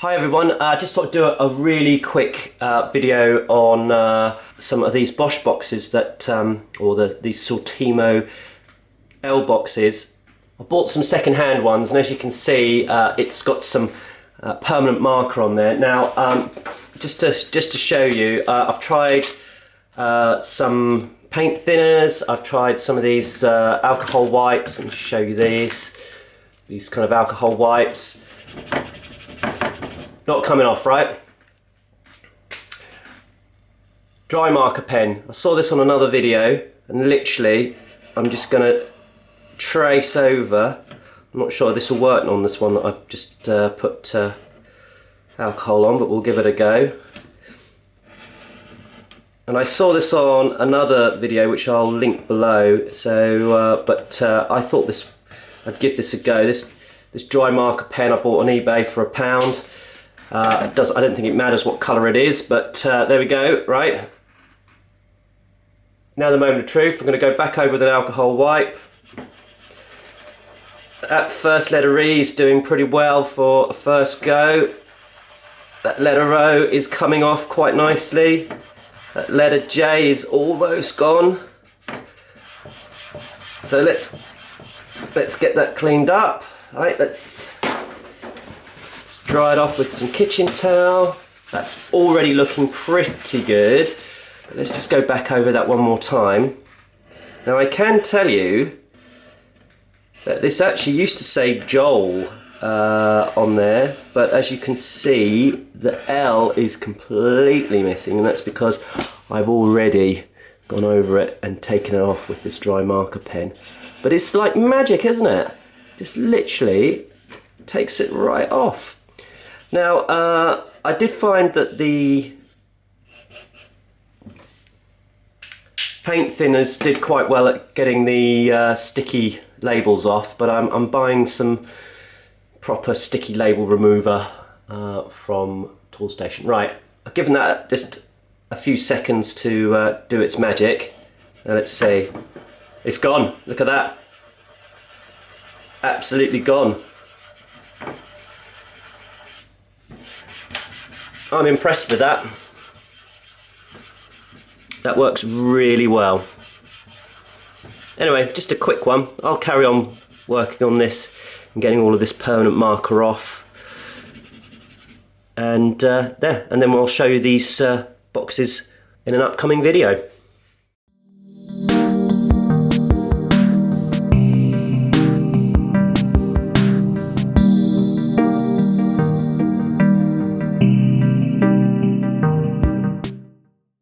Hi everyone, just thought I'd do a really quick video on some of these Bosch boxes that, these Sortimo L boxes. I bought some second-hand ones, and as you can see, it's got some permanent marker on there. Now, just to show you, I've tried some paint thinners. I've tried some of these alcohol wipes. Let me show you these kind of alcohol wipes. Not coming off, right? Dry marker pen. I saw this on another video, and literally I'm just going to trace over. I'm not sure this will work on this one that I've just put alcohol on, but we'll give it a go. And I saw this on another video which I'll link below, so I thought I'd give this a go. This dry marker pen I bought on eBay for £1. I don't think it matters what colour it is, but there we go, right? Now the moment of truth. I'm going to go back over with an alcohol wipe. That first letter E is doing pretty well for a first go. That letter O is coming off quite nicely. That letter J is almost gone. So let's get that cleaned up. All right, let's dry it off with some kitchen towel. That's already looking pretty good. But let's just go back over that one more time. Now I can tell you that this actually used to say Joel on there, but as you can see, the L is completely missing, and that's because I've already gone over it and taken it off with this dry marker pen. But it's like magic, isn't it? Just literally takes it right off. Now, I did find that the paint thinners did quite well at getting the sticky labels off, but I'm buying some proper sticky label remover from Toolstation. Right, I've given that just a few seconds to do its magic. Now let's see. It's gone. Look at that. Absolutely gone. I'm impressed with that. That works really well. Anyway, just a quick one. I'll carry on working on this and getting all of this permanent marker off. And then we'll show you these boxes in an upcoming video.